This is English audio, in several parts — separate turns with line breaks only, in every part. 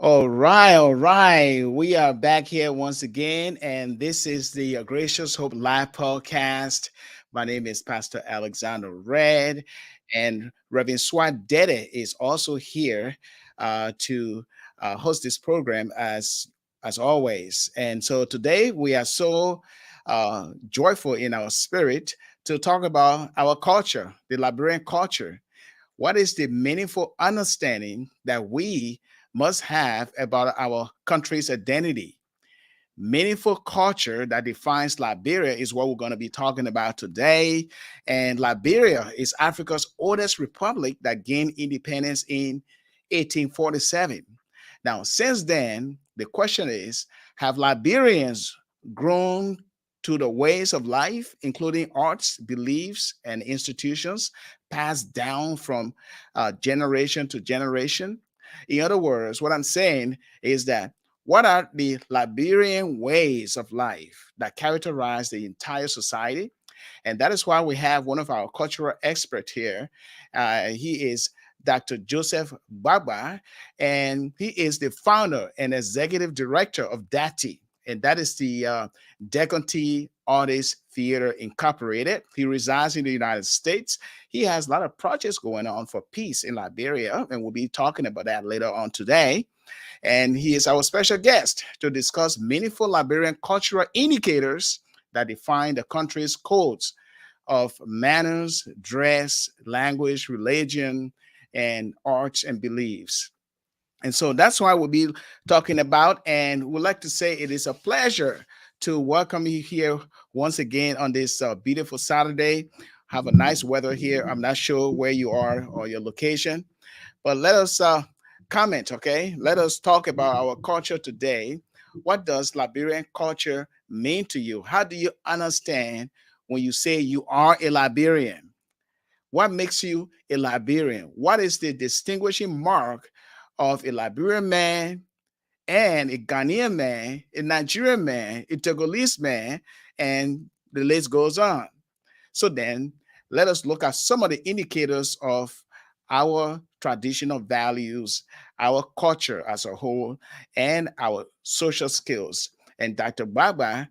All right. We are back here once again, and this is the Gracious Hope Live podcast. My name is Pastor Alexander Red, and Reverend Suah Deddeh is also here to host this program as always. And so today we are so joyful in our spirit to talk about our culture, the Liberian culture. What is the meaningful understanding that we must have about our country's identity? Meaningful culture that defines Liberia is what we're going to be talking about today. And Liberia is Africa's oldest republic that gained independence in 1847. Now, since then, the question is, have Liberians grown to the ways of life, including arts, beliefs, and institutions passed down from generation to generation? In other words, what I'm saying is that what are the Liberian ways of life that characterize the entire society? And that is why we have one of our cultural experts here. He is Dr. Joseph Gbaba, and he is the founder and executive director of DATI, and that is the Decanty Artists Theater Incorporated. He resides in the United States. He has a lot of projects going on for peace in Liberia, and we'll be talking about that later on today. And he is our special guest to discuss meaningful Liberian cultural indicators that define the country's codes of manners, dress, language, religion, and arts and beliefs. And so that's why we'll be talking about. And we'd like to say it is a pleasure to welcome you here once again on this beautiful Saturday. Have a nice weather here. I'm not sure where you are or your location, but let us comment, okay? Let us talk about our culture today. What does Liberian culture mean to you? How do you understand when you say you are a Liberian? What makes you a Liberian? What is the distinguishing mark of a Liberian man and a Ghanaian man, a Nigerian man, a Togolese man, and the list goes on? So then let us look at some of the indicators of our traditional values, our culture as a whole, and our social skills. And Dr. Baba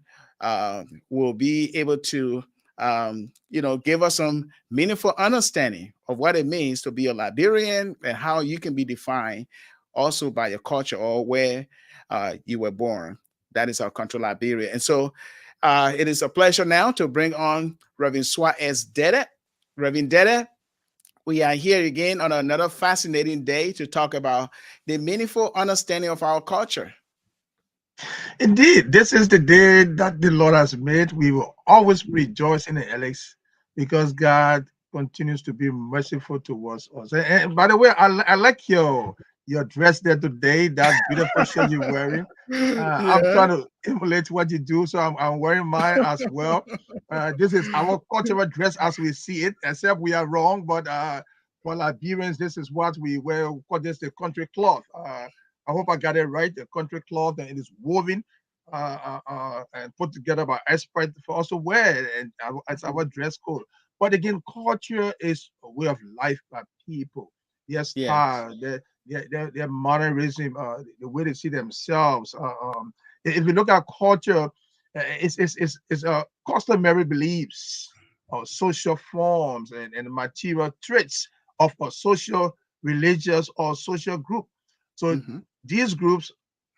will be able to, give us some meaningful understanding of what it means to be a Liberian and how you can be defined also by your culture or where you were born. That is our country, Liberia. And so it is a pleasure now to bring on Reverend Suah S. Deddeh. Reverend Deddeh, we are here again on another fascinating day to talk about the meaningful understanding of our culture.
Indeed, this is the day that the Lord has made. We will always rejoice in it, Alex, because God continues to be merciful towards us. And by the way, I like your dress there today. That beautiful shirt you're wearing. I'm
Yeah.
trying to emulate what you do, so I'm wearing mine as well. This is our cultural dress as we see it, except we are wrong. But for Liberians, this is what we wear. We call this the country cloth. I hope I got it right. The country cloth, and it is woven and put together by experts for us to wear, and it's our dress code. But again, culture is a way of life by people. Their
Yes.
style, their mannerism, the way they see themselves. If you look at culture, it's customary beliefs, social forms, and material traits of a social, religious, or social group. So
Mhm.
these groups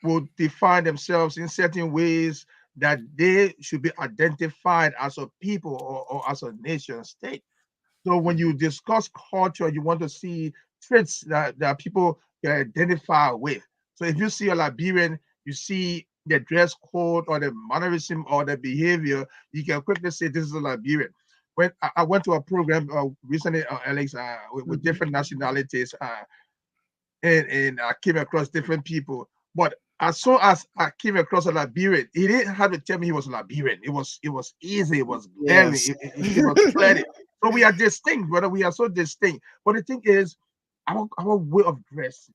will define themselves in certain ways that they should be identified as a people or as a nation state. So when
Mhm.
you discuss culture, you want to see traits that people can identify with. So if you see a Liberian, you see the dress code or the mannerism or the behavior, you can quickly say this is a Liberian. When I went to a program recently, Alex, with
Mhm.
different nationalities, and I came across different people. But as soon as I came across a Liberian, he didn't have to tell me he was a Liberian. It was easy. It was glaring.
Yes.
It was clear. So we are distinct, brother. We are so distinct. But the thing is, our way of dress,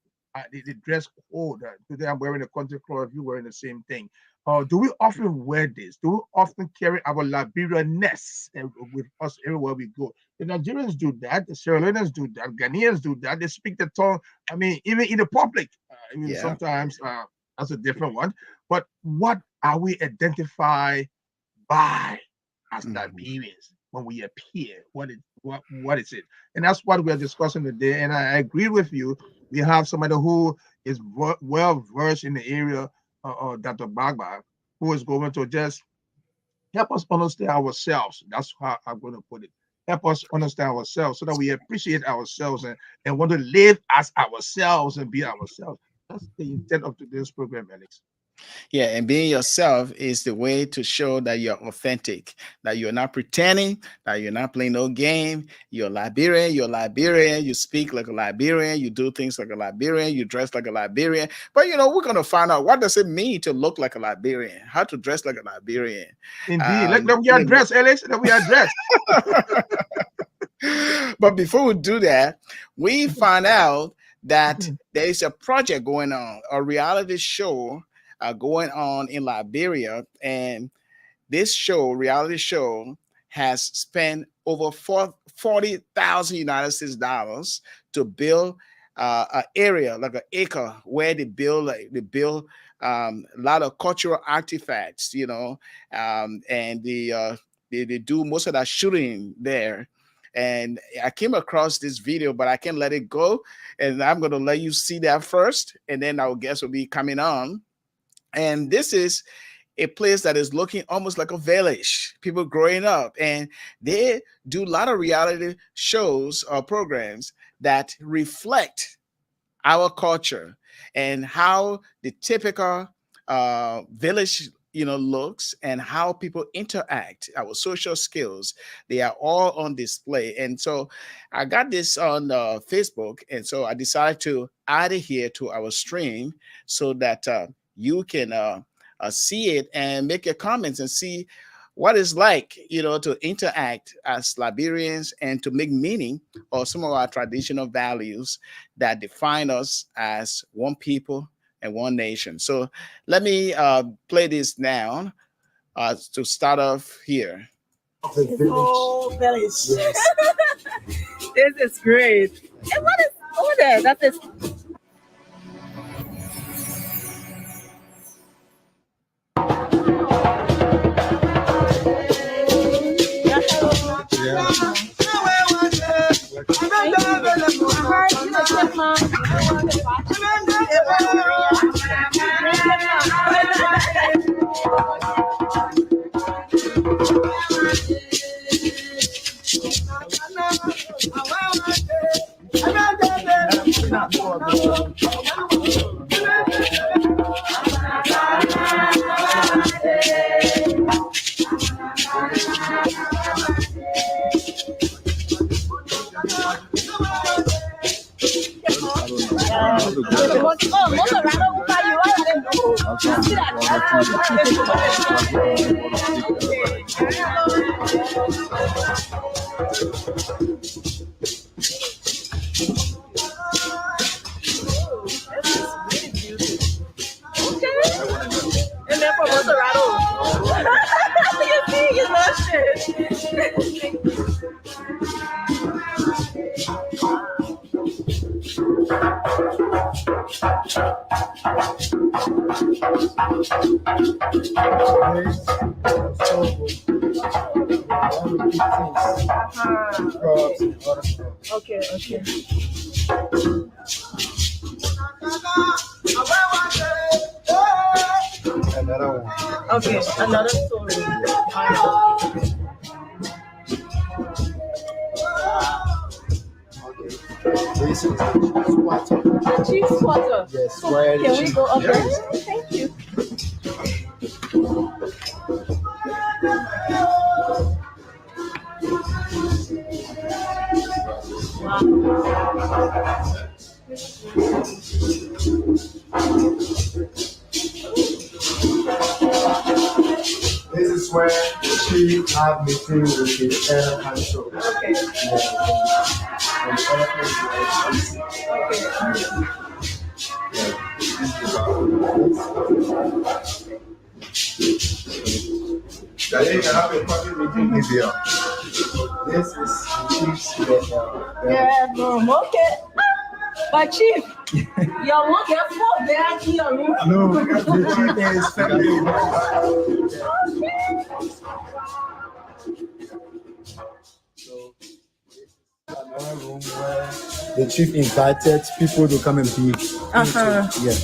the dress code. Today I'm wearing a country cloth. You wearing the same thing. do we often wear this? Do we often carry our Liberianness with us everywhere we go? The Nigerians do that. The Sierra Leoneans do that. Ghanaians do that. They speak the tongue. I mean, even in the public, even
Yeah.
sometimes that's a different one. But what are we identified by as Liberians when we appear? What is it? And that's what we're discussing today. And I agree with you. We have somebody who is well versed in the area, Dr. Gbaba, who is going to just help us understand ourselves. That's how I'm going to put it. Help us understand ourselves so that we appreciate ourselves and want to live as ourselves and be ourselves. That's the intent of today's program, Alex.
Yeah, and being yourself is the way to show that you're authentic, that you're not pretending, that you're not playing no game. You're Liberian, you speak like a Liberian, you do things like a Liberian, you dress like a Liberian. But we're gonna find out what does it mean to look like a Liberian, how to dress like a Liberian.
Indeed. Let we address, Alex. Let we address.
But before we do that, we find out that there is a project going on, a reality show going on in Liberia, and this reality show, has spent over 40,000 United States dollars to build an area like an acre where they build a lot of cultural artifacts, and they do most of that shooting there. And I came across this video, but I can't let it go. And I'm going to let you see that first, and then our guest will be coming on. And this is a place that is looking almost like a village, people growing up. And they do a lot of reality shows or programs that reflect our culture and how the typical village looks, and how people interact, our social skills. They are all on display. And so I got this on Facebook, and so I decided to add it here to our stream so that you can see it and make your comments and see what it's like, to interact as Liberians and to make meaning of some of our traditional values that define us as one people and one nation. So let me play this now to start off here.
Oh, village. Yes. This is great. And what is over there? That is. Okay.
Another one.
Okay, another story.
This is water.
Cheese water.
Yes,
So can we go up there? Thank you.
This is where she had meeting with the air control.
Okay.
And the other place
Okay.
They can have a public meeting in Libya. This is chief's
bedroom. Okay. But chief, your one get 4 beds in your room.
No, the chief is family. Another room where the chief invited people to come and be. Yeah.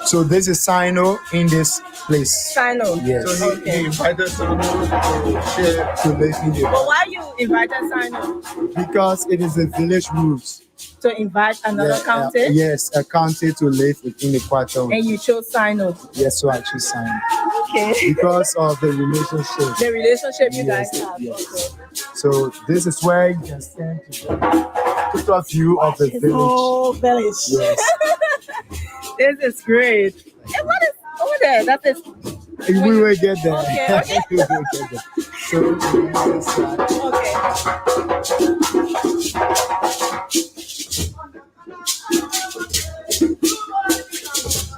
So this is Sino in this place.
Sino.
Yes. So he invited Sino to live in the.
But why you invited Sino?
Because it is the village rules.
To invite another county?
Yes, a county to live within the quarter.
And you chose Sino?
Yes, so I choose Sino.
Okay.
Because of the relationship.
The relationship you guys have.
Yes.
Okay.
So this is where you can stand to the total view of the village.
Oh, village.
Yes.
This is great. And what is over there? That is.
We will get there.
Okay.
We will get there. So this side.
Okay.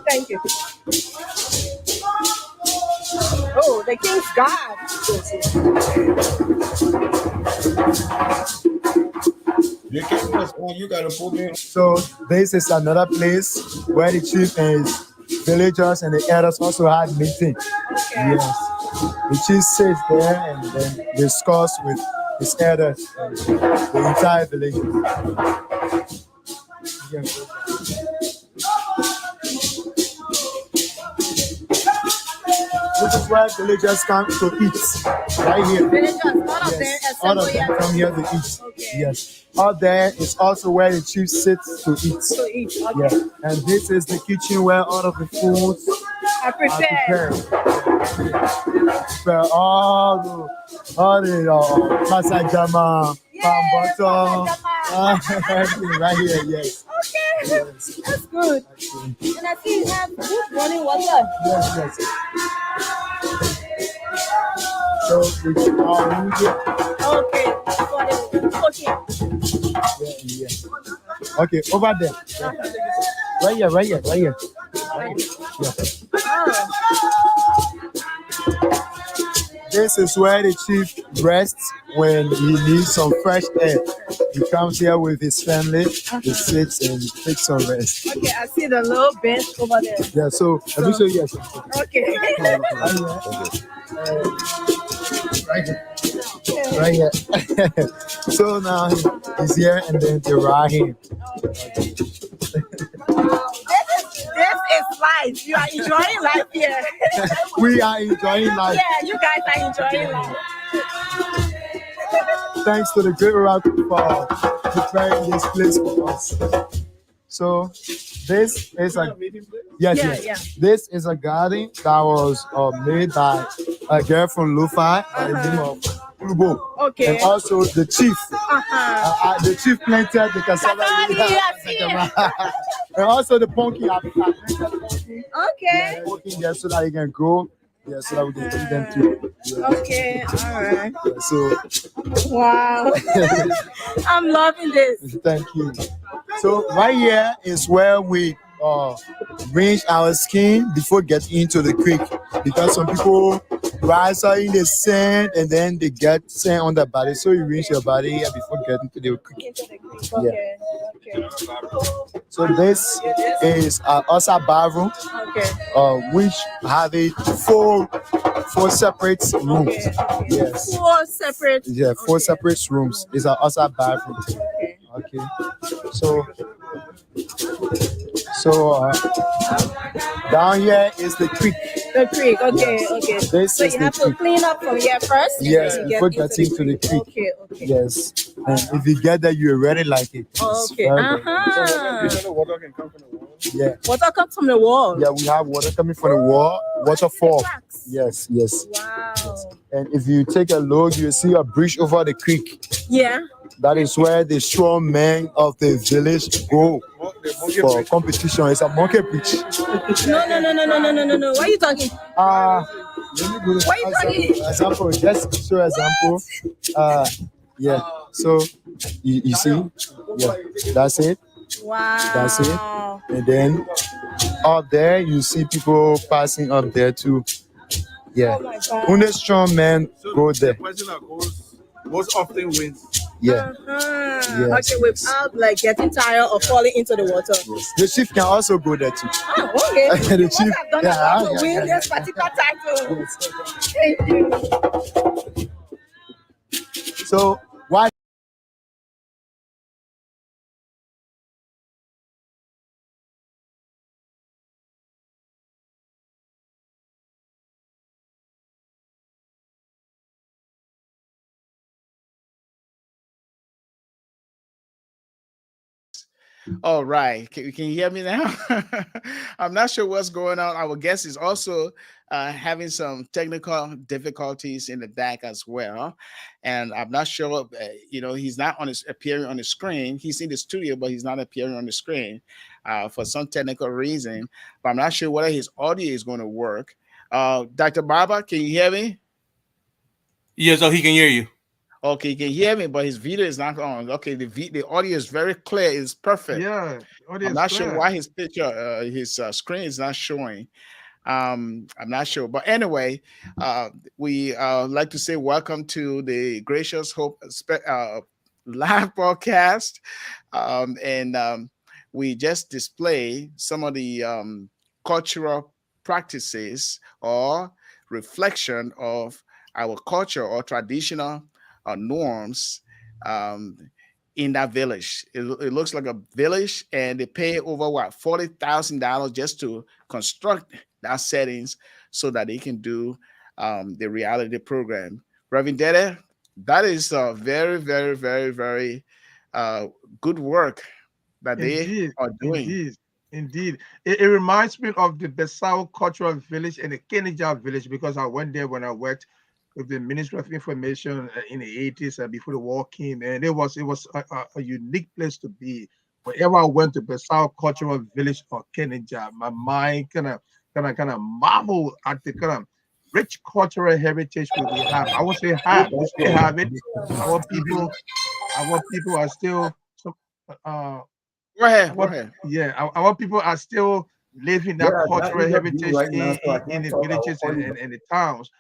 Thank you. Oh, the king's guard.
You gotta put me. So this is another place where the chief and his villagers and the elders also had meeting.
Okay.
Yes. The chief sits there and then discuss with his elders and the entire village. This is where villagers come to eat. Right here.
Villagers, all of them,
Yes.
except
All of them come here to eat.
Okay.
Yes. Out there is also where the chief sits to eat.
To eat. Okay.
Yeah. And this is the kitchen where all of the foods
I
are
prepared.
Prepare all the masajama, palm butter, everything right here. Yes.
Okay.
Yes.
That's good. And I see you have good running water.
Yes. So we are moving.
Okay. For the cooking.
Yeah. Okay, over there. Right here. Yeah.
Oh.
This is where the chief rests when he needs some fresh air. He comes here with his family, he sits and takes some rest.
Okay, I see the little bench over there.
Yeah, so let me show you guys.
Okay.
Right here. So now he's here and then they ride him.
This is life. You are enjoying life here.
We are enjoying life.
Yeah, you guys are enjoying life.
Thanks to the great rock for preparing this place for us. So this is a yes. This is a garden that was made by a girl from Lufa by the name of Ubo.
Okay.
And also the chief. The chief planted the cassava. And also the pumpkin. I planted the pumpkin.
Okay.
Pumpkin there so that it can grow. Yeah, so that we can eat them too. Yeah.
Okay, all right.
Yeah, so
wow. I'm loving this.
Thank you. So right here is where we rinse our skin before getting into the creek, because some people rise out in the sand and then they get sand on their body, so you rinse your body here before getting to the creek.
Okay.
So this is Osa bathroom, which have a four separate rooms. Yes. Four separate rooms. It's an Osa bathroom. Okay. So down here is the creek.
The creek, okay.
This
so
is
you have
the
to
creek.
clean up from here first?
Yes, before getting to the creek.
Okay.
Yes. And if you get there, you already like it. It's
Okay.
very
Water can come from the wall.
Yeah.
Water comes from the wall?
Yeah, we have water coming from the wall, waterfall. Yes.
Wow.
And if you take a look, you see a bridge over the creek.
Yeah.
That is where the strong men of the village go for competition. It's a monkey bridge.
No. What are you talking?
What
are you talking?
Example, just show example. Yeah. So you see, yeah, that's it.
Wow.
That's it. And then up there, you see people passing up there too. Yeah.
Oh my God.
Only strong men go
The
there.
person that goes most often wins.
Yeah.
Uh-huh.
Yes.
Okay, without like getting tired or falling into the water.
Yes. The chief can also go there too.
Oh, okay.
The
You must
chief,
have done
yeah,
a lot
yeah,
to win
yeah,
this particular title.
Yes.
Thank you.
So why?
All right. Can you hear me now? I'm not sure what's going on. Our guest is also having some technical difficulties in the back as well. And I'm not sure, he's not appearing on the screen. He's in the studio, but he's not appearing on the screen for some technical reason. But I'm not sure whether his audio is going to work. Dr. Gbaba, can you hear me?
Yes, so he can hear you.
Okay, you can hear me, but his video is not on. Okay, the audio is very clear. It's perfect.
Yeah, audio
I'm
is
not sure
clear.
why his picture, his screen is not showing. I'm not sure, but anyway, we like to say welcome to the Gracious Hope live broadcast, and we just display some of the cultural practices or reflection of our culture or traditional norms um, in that village. It looks like a village, and they pay over what $40,000 just to construct that settings so that they can do the reality program. Reverend Deddeh, that is very, very, very, very uh, good work that they
Indeed,
are doing.
indeed, indeed. It reminds me of the Besau Cultural Village and the Kenija Village because I went there when I worked with the Ministry of Information in the 80s before the war came, and it was a unique place to be. Whenever I went to Besau Cultural Village or Kenija, my mind kind of marvel at the kind of rich cultural heritage we have. I would say have we still have it. Our people, our people are still some. Uh,
Go ahead, go
our
ahead.
yeah, our people are still living that cultural heritage in the villages and the towns,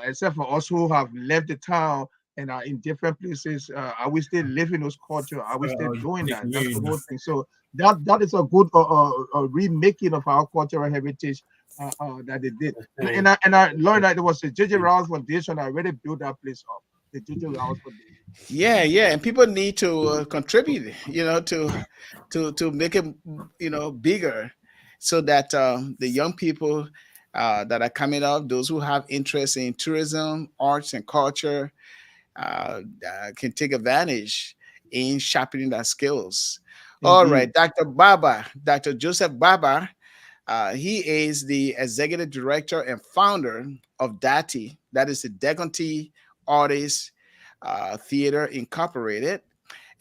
except for us who have left the town and are in different places. Are we still living those culture? Are we still doing
They
that?
can hear
That's the
you
whole
now.
thing. So that is a good remaking of our cultural heritage that they did. And I learned that it was the J.J. Rouse Foundation that really built that place up. The J.J. Rouse Foundation.
Yeah, yeah, and people need to contribute, to make it, bigger, so that the young people that are coming up, those who have interest in tourism, arts, and culture, can take advantage in sharpening their skills. All
Indeed.
right, Dr. Joseph Gbaba, he is the executive director and founder of DATI, that is the Decanty Artists Theater Incorporated.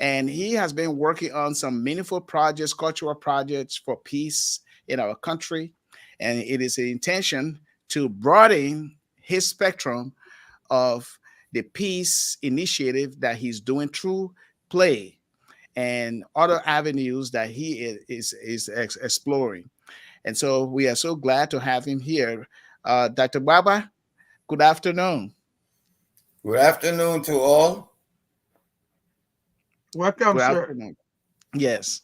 And he has been working on some meaningful projects, cultural projects for peace in our country. And it is the intention to broaden his spectrum of the peace initiative that he's doing through play and other avenues that he is exploring. And so we are so glad to have him here. Dr. Gbaba, good afternoon.
Good afternoon to all.
Welcome,
Good
sir.
afternoon. Yes.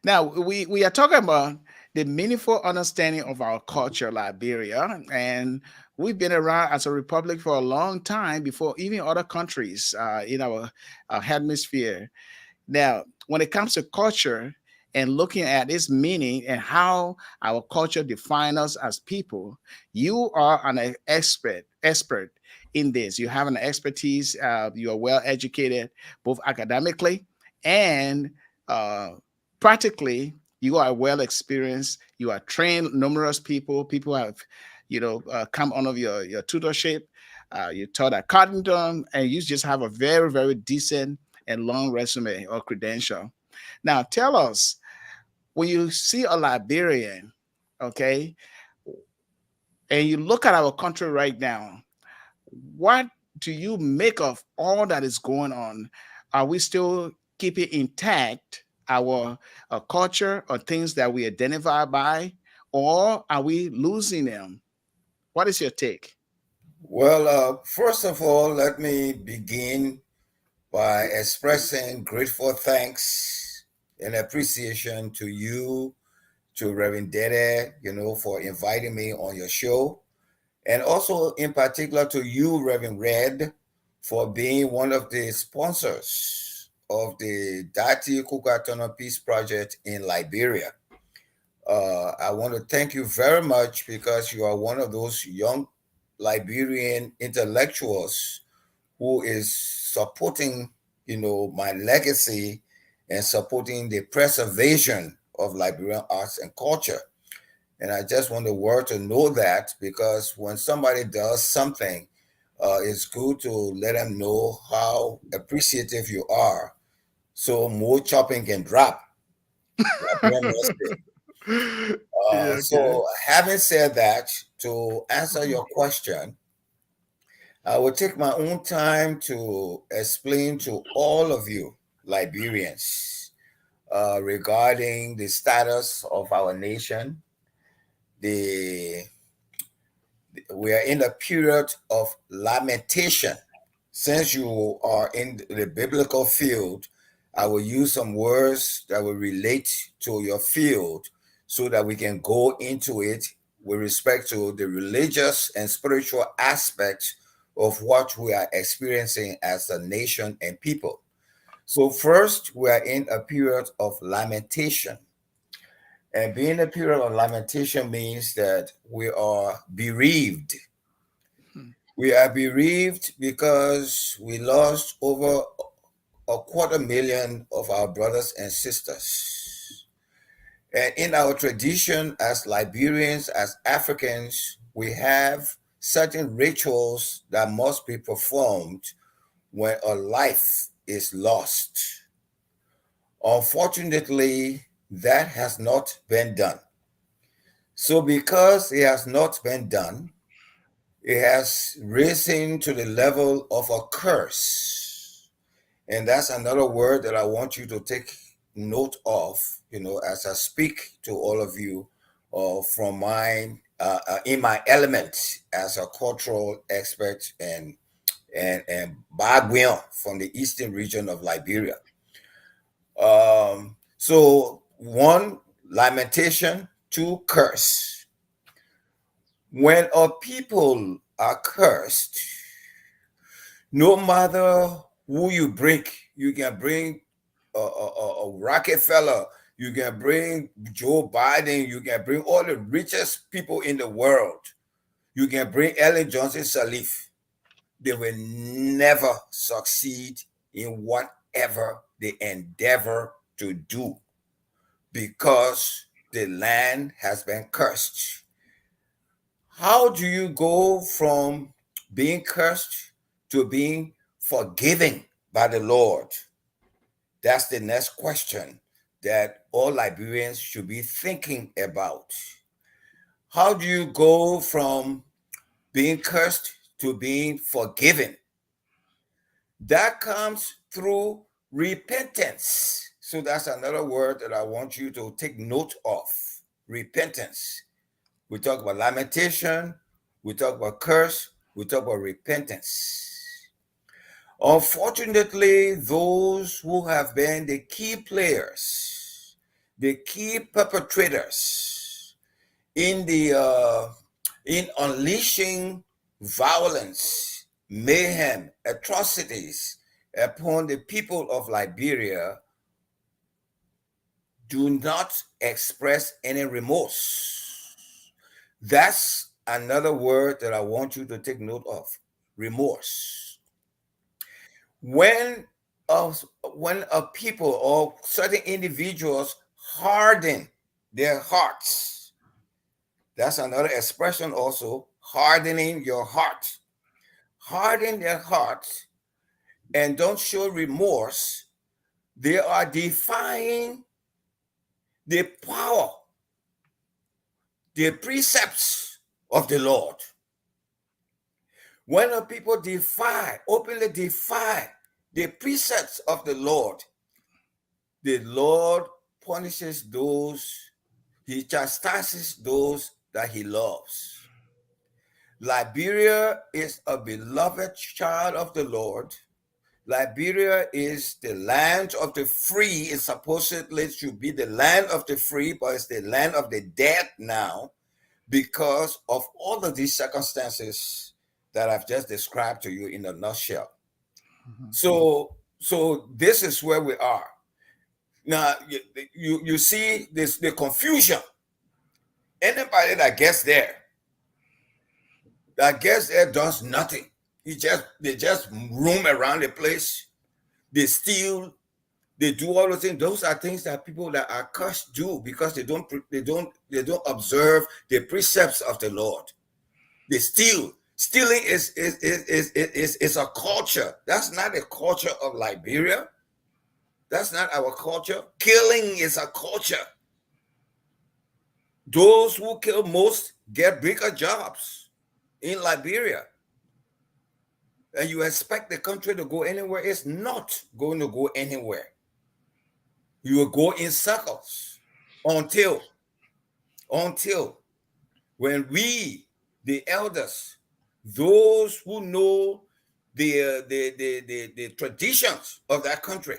Now we are talking about the meaningful understanding of our culture, Liberia, and we've been around as a republic for a long time before even other countries in our hemisphere. Now, when it comes to culture and looking at its meaning and how our culture defines us as people, you are an expert in this. You have an expertise. You are well educated, both academically and uh, practically. You are well experienced. You are trained numerous people. People have, come under your tutorship. You taught at Cottington, and you just have a very, very decent and long resume or credential. Now, tell us, when you see a Liberian, okay, and you look at our country right now, what do you make of all that is going on? Are we still keeping intact our culture or things that we identify by, or are we losing them? What is your take?
Well, first of all, let me begin by expressing grateful thanks and appreciation to you, to Reverend Deddeh, for inviting me on your show. And also in particular to you, Reverend Red, for being one of the sponsors of the DATI Kukatono Peace Project in Liberia. I want to thank you very much because you are one of those young Liberian intellectuals who is supporting, my legacy and supporting the preservation of Liberian arts and culture. And I just want the world to know that, because when somebody does something, it's good to let them know how appreciative you are, so more chopping can drop.
Yeah, okay.
So having said that, to answer your question, I will take my own time to explain to all of you Liberians regarding the status of our nation. We are in a period of lamentation. Since you are in the biblical field, I will use some words that will relate to your field so that we can go into it with respect to the religious and spiritual aspects of what we are experiencing as a nation and people. So first, we are in a period of lamentation. And being a period of lamentation means that we are bereaved. We are bereaved because we lost over 250,000 of our brothers and sisters. And in our tradition as Liberians, as Africans, we have certain rituals that must be performed when a life is lost. Unfortunately, that has not been done. So because it has not been done, it has risen to the level of a curse. And that's another word that I want you to take note of, as I speak to all of you from mine, in my element as a cultural expert and Bagwian from the eastern region of Liberia. So one, lamentation; two, curse. When a people are cursed, no matter who you bring, you can bring a Rockefeller, you can bring Joe Biden, you can bring all the richest people in the world, you can bring Ellen Johnson Sirleaf. They will never succeed in whatever they endeavor to do because the land has been cursed. How do you go from being cursed to being forgiven by the Lord? That's the next question that all Liberians should be thinking about. How do you go from being cursed to being forgiven? That comes through repentance. So that's another word that I want you to take note of. Repentance. We talk about lamentation, we talk about curse, we talk about repentance. Unfortunately, those who have been the key players, the key perpetrators in unleashing violence, mayhem, atrocities upon the people of Liberia do not express any remorse. That's another word that I want you to take note of: remorse. When a people or certain individuals harden their hearts, that's another expression also: hardening your heart. Harden their hearts and don't show remorse. They are defying the power, the precepts of the Lord. When a people openly defy the precepts of the Lord punishes those He chastises those that he loves. Liberia is a beloved child of the Lord. Liberia is the land of the free. It supposedly should be the land of the free, but it's the land of the dead now because of all of these circumstances that I've just described to you in a nutshell. So this is where we are. Now, you see this, the confusion. Anybody that gets there does nothing. They just roam around the place. They steal. They do all those things. Those are things that people that are cursed do because they don't observe the precepts of the Lord. They steal. Stealing is a culture. That's not the culture of Liberia. That's not our culture. Killing is a culture. Those who kill most get bigger jobs in Liberia. And you expect the country to go anywhere, it's not going to go anywhere. You will go in circles until when we, the elders, those who know the traditions of that country,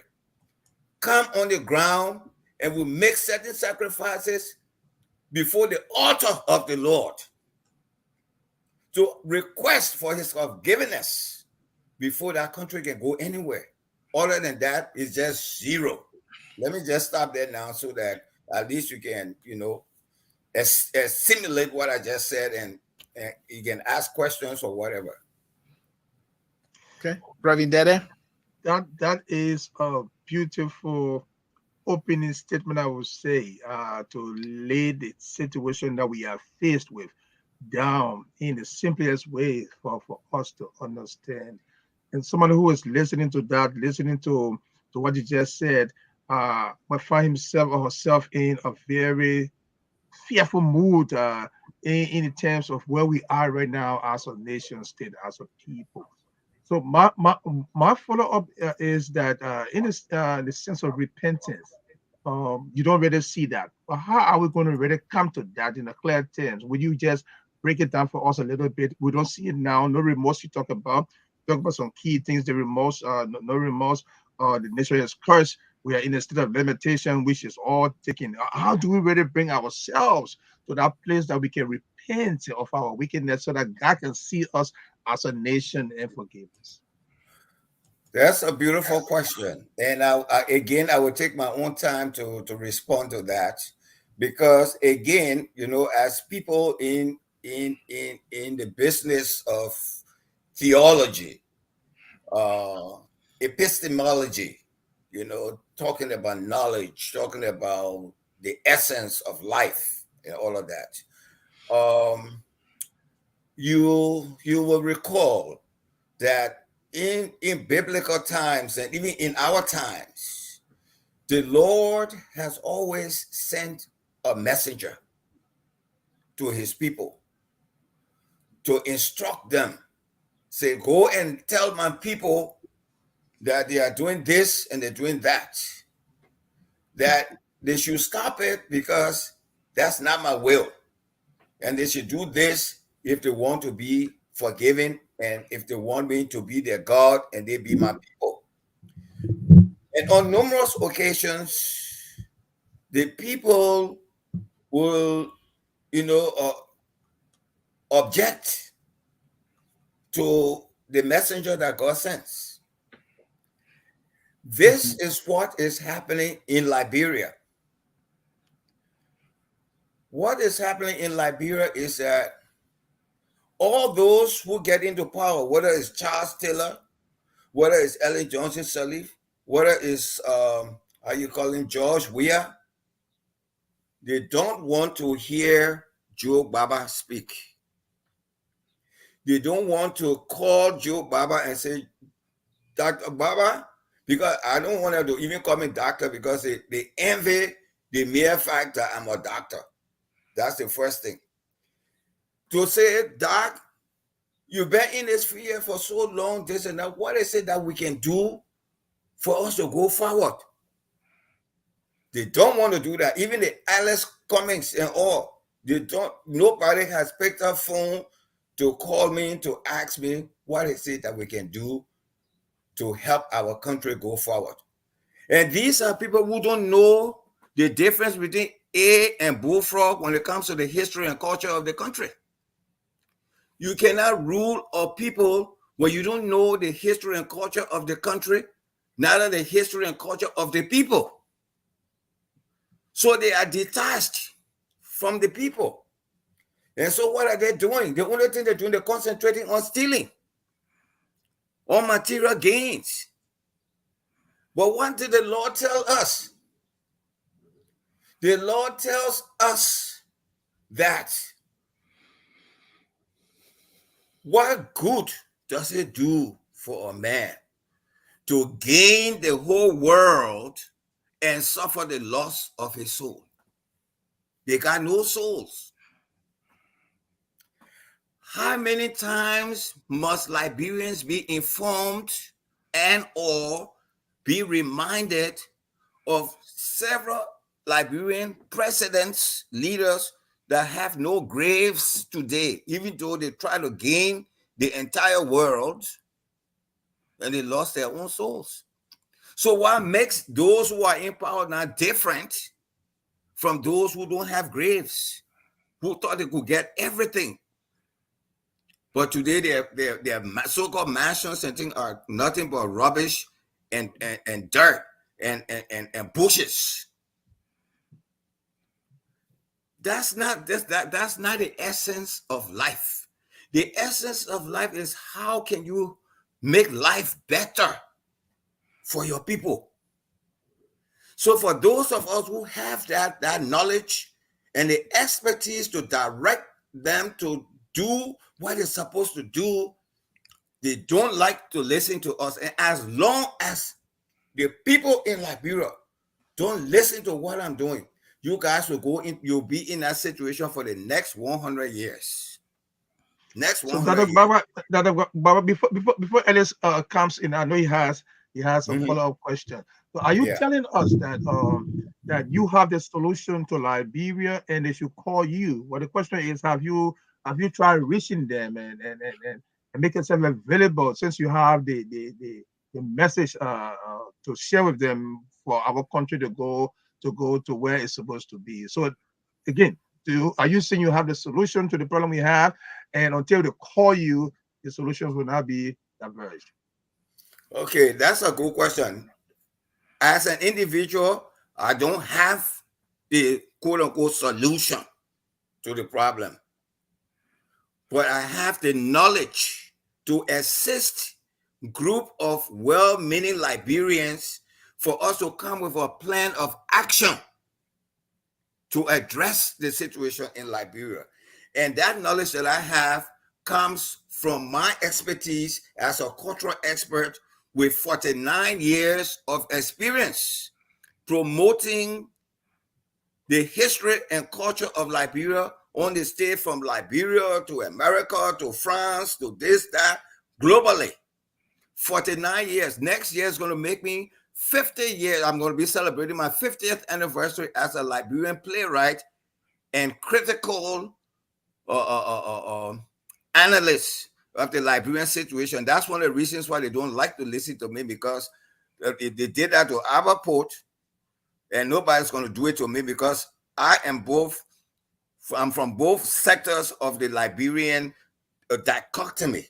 come on the ground and will make certain sacrifices before the altar of the Lord to request for his forgiveness before that country can go anywhere. Other than that, it's just zero. Let me just stop there now so that at least you can, assimilate what I just said and you can ask questions or whatever.
Okay. Reverend Deddeh?
That is a beautiful opening statement, I would say, to lay the situation that we are faced with down in the simplest way for us to understand. And someone who is listening to what you just said, might find himself or herself in a very fearful mood in terms of where we are right now as a nation state, as a people. So my follow-up is that in the sense of repentance, you don't really see that. But how are we going to really come to that in a clear terms? Would you just break it down for us a little bit? We don't see it now. No remorse you talk about. Talk about some key things, the remorse, no remorse, the nation is cursed. We are in a state of limitation, which is all taken. How do we really bring ourselves to that place that we can repent of our wickedness so that God can see us as a nation and forgive us?
That's a beautiful question. And I will take my own time to respond to that because again, as people in the business of theology, epistemology, talking about knowledge, talking about the essence of life and all of that. You will recall that in biblical times and even in our times, the Lord has always sent a messenger to his people to instruct them. Say, go and tell my people that they are doing this and they're doing that. That they should stop it because that's not my will. And they should do this if they want to be forgiven and if they want me to be their God and they be my people. And on numerous occasions, the people will, object to the messenger that God sends. This is what is happening in Liberia. What is happening in Liberia is that all those who get into power, whether it's Charles Taylor, whether it's Ellen Johnson Sirleaf, whether it's George Weah, they don't want to hear Joe Gbaba speak. They don't want to call Joe Gbaba and say, Dr. Gbaba, because I don't want them to even call me doctor because they envy the mere fact that I'm a doctor. That's the first thing. To say, Doc, you've been in this field for so long, this and that. What is it that we can do for us to go forward? They don't want to do that. Even the Alice comics and all, nobody has picked up phone to call me to ask me what is it that we can do to help our country go forward. And these are people who don't know the difference between A and bullfrog when it comes to the history and culture of the country. You cannot rule a people when you don't know the history and culture of the country, neither the history and culture of the people. So they are detached from the people. And so what are they doing? The only thing they're doing, they're concentrating on stealing, on material gains. But what did the Lord tell us? The Lord tells us that what good does it do for a man to gain the whole world and suffer the loss of his soul? They got no souls. How many times must Liberians be informed and or be reminded of several Liberian presidents, leaders that have no graves today, even though they try to gain the entire world and they lost their own souls? So what makes those who are in power now different from those who don't have graves, who thought they could get everything? But today, their so-called mansions and things are nothing but rubbish and dirt and bushes. That's not the essence of life. The essence of life is how can you make life better for your people. So for those of us who have that knowledge and the expertise to direct them to do what they're supposed to do, they don't like to listen to us. And as long as the people in Liberia don't listen to what I'm doing, you guys will go in, you'll be in that situation for the next 100 years. Next 100 years.
Gbaba, before Ellis comes in, I know he has a follow-up question. So are you telling us that you have the solution to Liberia and they should call you? Well, the question is, have you tried reaching them and make yourself available, since you have the message to share with them for our country to go to where it's supposed to be? So again, are you saying you have the solution to the problem we have, and until they call you, the solutions will not be diverged?
Okay, that's a good question. As an individual, I don't have the quote-unquote solution to the problem, but I have the knowledge to assist group of well-meaning Liberians for us to come with a plan of action to address the situation in Liberia. And that knowledge that I have comes from my expertise as a cultural expert with 49 years of experience promoting the history and culture of Liberia on the stage, from Liberia to America to France to this, that, globally. 49 years. Next year is going to make me 50 years. I'm going to be celebrating my 50th anniversary as a Liberian playwright and critical analyst of the Liberian situation. That's one of the reasons why they don't like to listen to me, because if they did that to our port, and nobody's going to do it to me, because I'm from both sectors of the Liberian dichotomy,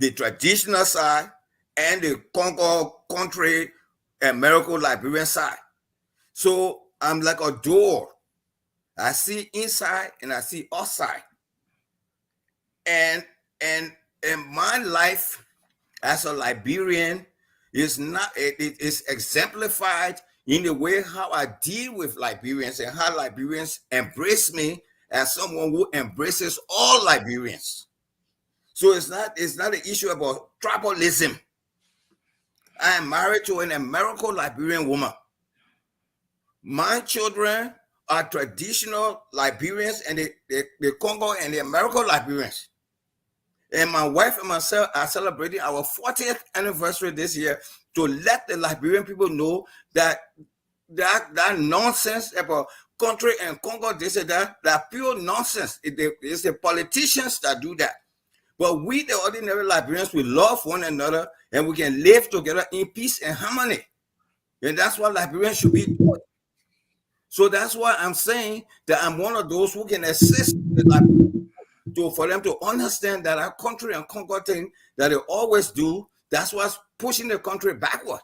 the traditional side and the Congo country and miracle Liberian side. So I'm like a door. I see inside and I see outside. And my life as a Liberian is not, it is exemplified in the way how I deal with Liberians and how Liberians embrace me as someone who embraces all Liberians. So it's not an issue about tribalism. I am married to an American Liberian woman. My children are traditional Liberians and the Congo and the American Liberians. And my wife and myself are celebrating our 40th anniversary this year to let the Liberian people know that that nonsense about country and Congo, this and that pure nonsense. It's the politicians that do that. But we, the ordinary Liberians, we love one another and we can live together in peace and harmony. And that's what Liberians should be doing. So that's why I'm saying that I'm one of those who can assist the Liberians for them to understand that our country and Congo thing that they always do, that's what's pushing the country backward.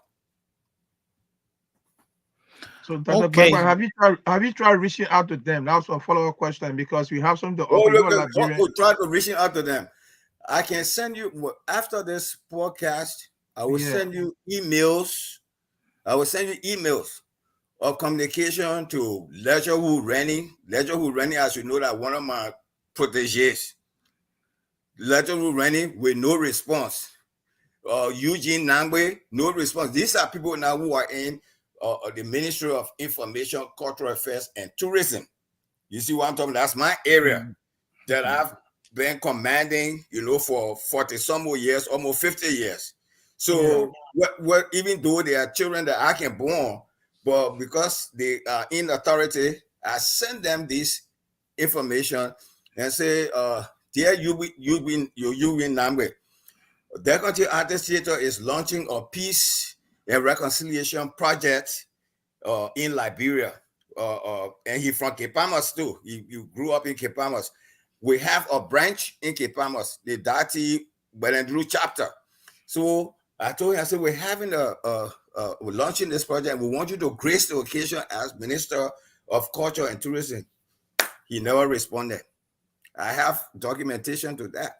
So, Dr.
Okay.
Gbaba, have you tried reaching out to them? That's a follow-up question because we have some.
Try to reaching out to them. I can send you after this podcast. I will send you emails. I will send you emails of communication to Ledger Who Rennie. Ledger Who Rennie, as you know, that one of my proteges. Ledger Who Rennie with no response. Eugene Nangwe, no response. These are people now who are in the Ministry of Information, Cultural Affairs, and Tourism. You see what I'm talking about? That's my area that I've been commanding, for 40 some more years, almost 50 years. So what even though they are children that I can born, but because they are in authority, I send them this information and say, dear you win Nangwe. The Country Artist Theater is launching a peace and reconciliation project in Liberia. And he's from Kepamas too. He grew up in Kepamas. We have a branch in Kepamas, the DATI Belendru chapter. So I told him, I said, we're having we're launching this project. We want you to grace the occasion as Minister of Culture and Tourism. He never responded. I have documentation to that.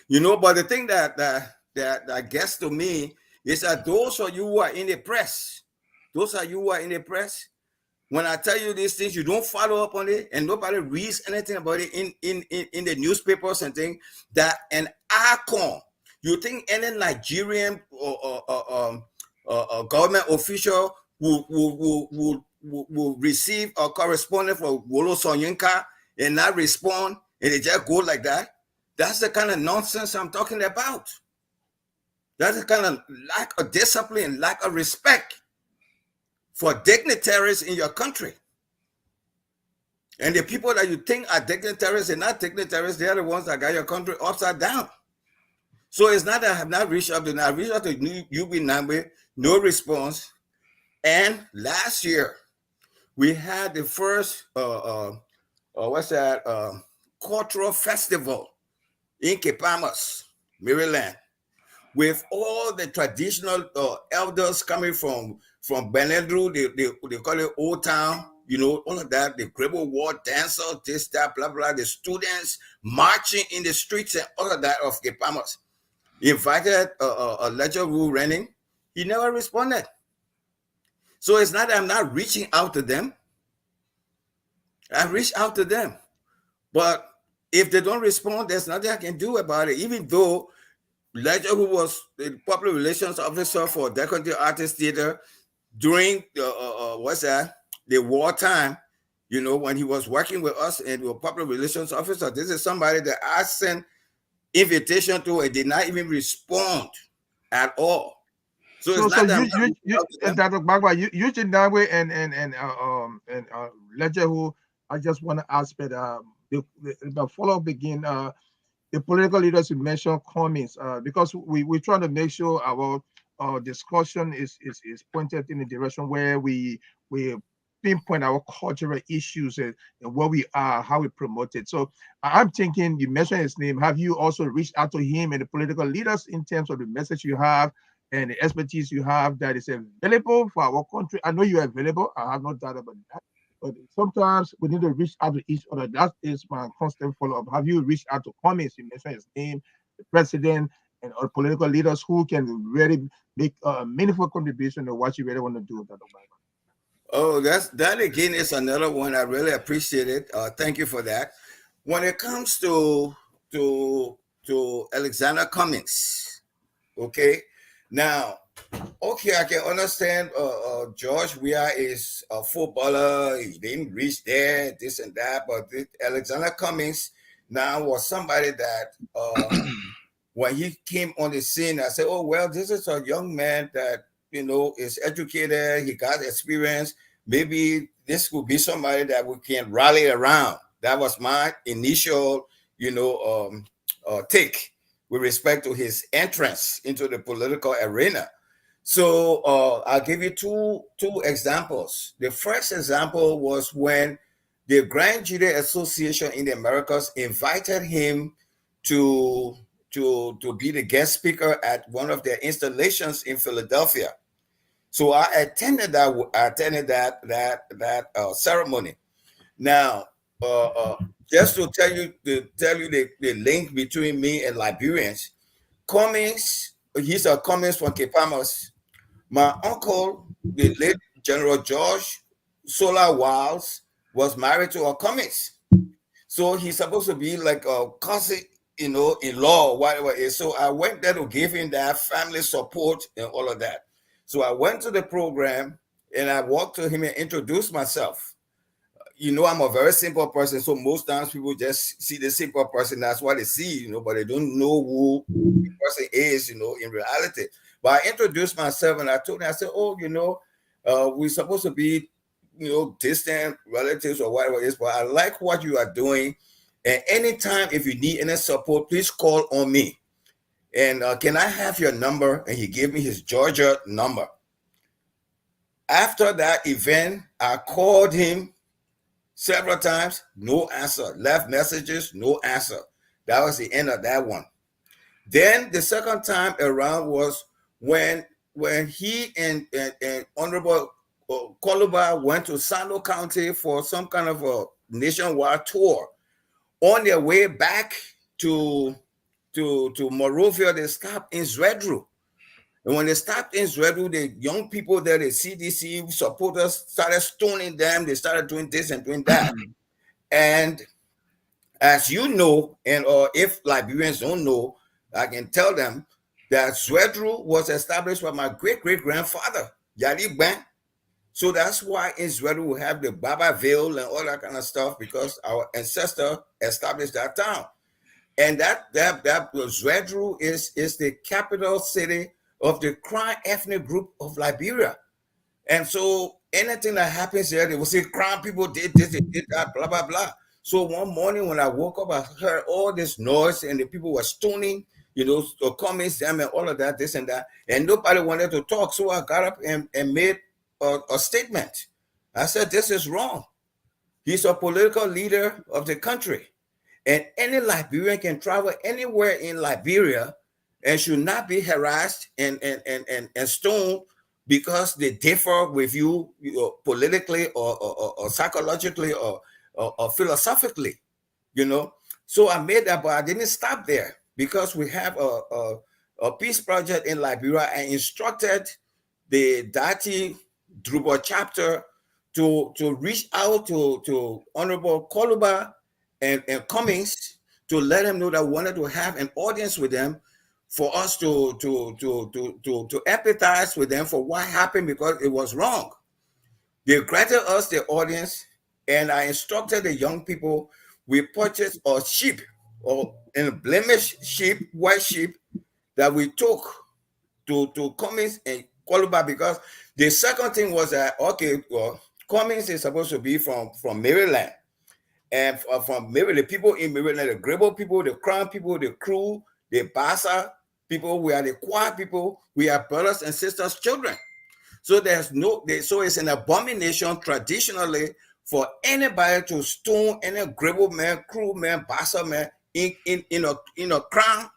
But the thing that gets to me is that those of you who are in the press, when I tell you these things, you don't follow up on it, and nobody reads anything about it in the newspapers and things. That an icon, you think any Nigerian or government official will receive a correspondence from Wolo Soyinka and not respond, and they just go like that? That's the kind of nonsense I'm talking about. That's the kind of lack of discipline, lack of respect for dignitaries in your country. And the people that you think are dignitaries and not dignitaries, they are the ones that got your country upside down. So it's not that I have not reached out to them. I reached out to UB Nambe, no response. And last year, we had the first, cultural festival in Kepamas, Maryland, with all the traditional elders coming from Belendru, they call it Old Town, all of that, the Grebo War dancers, this, that, blah, blah, the students marching in the streets and all of that of Kepamas. He invited a Ledger Who Rennie. He never responded. So it's not that I'm not reaching out to them. I reach out to them. But if they don't respond, there's nothing I can do about it, even though Ledger, who was the public relations officer for the Country Artist Theater during the wartime, when he was working with us and we were public relations officer, this is somebody that I sent invitation to and did not even respond at all. So it's not that
Dr. Gbagba, Eugene Nangwe and Ledger, who I just want to ask, but the follow-up begin. The political leaders you mentioned comments because we're trying to make sure our discussion is pointed in a direction where we pinpoint our cultural issues and where we are, how we promote it. So I'm thinking, you mentioned his name. Have you also reached out to him and the political leaders in terms of the message you have and the expertise you have that is available for our country? I know you're available. I have no doubt about that. But sometimes we need to reach out to each other. That is my constant follow-up. Have you reached out to comments? You mentioned his name, the president, and other political leaders who can really make a meaningful contribution to what you really want to do with that.
Oh, that again is another one. I really appreciate it. Thank you for that. When it comes to Alexander Cummings, okay, now. Okay, I can understand George Weah is a footballer. He didn't reach there, this and that. But Alexander Cummings now was somebody that when he came on the scene, I said, oh, well, this is a young man that, is educated. He got experience. maybe this could be somebody that we can rally around. That was my initial, take with respect to his entrance into the political arena. So I'll give you two examples. The first example was when the Grand Jury Association in the Americas invited him to be the guest speaker at one of their installations in Philadelphia. So I attended that ceremony. Now, just to tell you the link between me and Liberians, Cummings, he's a Cummings from Kepamas. My uncle, the late General George Solar Wiles, was married to a Cummings. So he's supposed to be like a cousin, in law, whatever it is. So I went there to give him that family support and all of that. So I went to the program and I walked to him and introduced myself. I'm a very simple person. So most times people just see the simple person. That's what they see, but they don't know who the person is, in reality. But I introduced myself and I told him, I said, we're supposed to be, distant relatives or whatever it is, but I like what you are doing. And anytime, if you need any support, please call on me. And can I have your number? And he gave me his Georgia number. After that event, I called him several times, no answer. Left messages, no answer. That was the end of that one. Then the second time around was when he and Honorable Koluba went to Sando County for some kind of a nationwide tour. On their way back to Monrovia, they stopped in Zwedru. And when they stopped in Zwedru, the young people there, the CDC supporters, started stoning them. They started doing this and doing that. And as you know, and or if Liberians don't know, I can tell them that Zwedru was established by my great-great-grandfather, Yadi Ban. So that's why in Zwedru we have the Gbaba Veil and all that kind of stuff, because our ancestor established that town. And that Zwedru is the capital city of the Crown ethnic group of Liberia. And so anything that happens there, they will say Crown people did this, they did that, blah, blah, blah. So one morning when I woke up, I heard all this noise and the people were stoning, comments, them and all of that, this and that. And nobody wanted to talk. So I got up and made a statement. I said, this is wrong. He's a political leader of the country. And any Liberian can travel anywhere in Liberia and should not be harassed and stoned because they differ with you, politically or psychologically or philosophically, So I made that, but I didn't stop there, because we have a peace project in Liberia. I instructed the DATI Druba chapter to reach out to Honorable Koluba and Cummings to let them know that we wanted to have an audience with them for us to empathize with them for what happened, because it was wrong. They granted us the audience, and I instructed the young people. We purchased a sheep, or a blemished sheep, white sheep, that we took to Cummings and Koluba, because the second thing was that, Cummings is supposed to be from Maryland. And from Maryland, the people in Maryland, the Gbaba people, the Crown people, the Crew, the Bassa people, we are the Kwa people, we are brothers and sisters, children. So so it's an abomination traditionally for anybody to stone any Gbaba man, Crew man, Bassa man in a Crown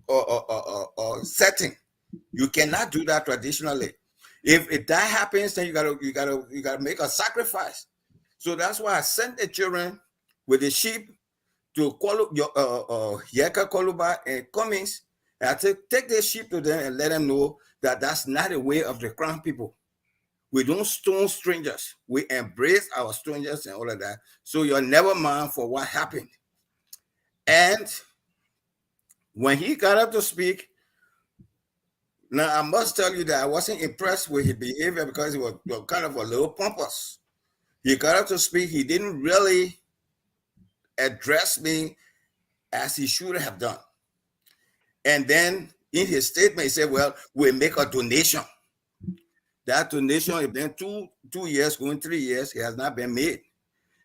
or setting. You cannot do that traditionally. If that happens, then you gotta make a sacrifice. So that's why I sent the children with the sheep to Yeka Koluba and Cummings. And I take the sheep to them and let them know that that's not the way of the Crown people. We don't stone strangers. We embrace our strangers and all of that. So you're never mind for what happened. And when he got up to speak, now I must tell you that I wasn't impressed with his behavior, because he was kind of a little pompous. He got up to speak. He didn't really address me as he should have done. And then in his statement, he said, well, we'll make a donation. that donation, if then 2 years, going 3 years, it has not been made.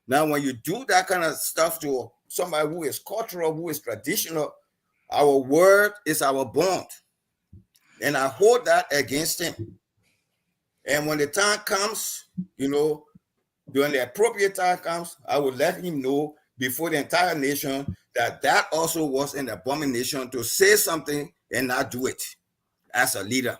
Now, when you do that kind of stuff to somebody who is cultural, who is traditional, our word is our bond. And I hold that against him. And when the time comes, during the appropriate time comes, I will let him know before the entire nation that also was an abomination to say something and not do it as a leader.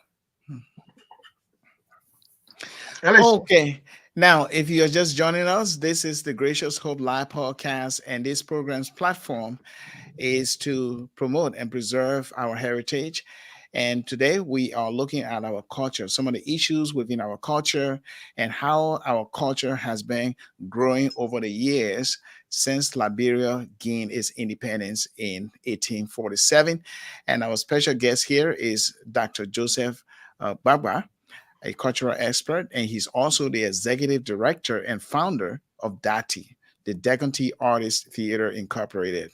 Okay. Now, if you are just joining us, this is the Gracious Hope Live podcast, and this program's platform is to promote and preserve our heritage. And today we are looking at our culture, some of the issues within our culture, and how our culture has been growing over the years since Liberia gained its independence in 1847. And our special guest here is Dr. Joseph Gbaba, a cultural expert, and he's also the executive director and founder of DATI, the Decanty Artist Theater Incorporated.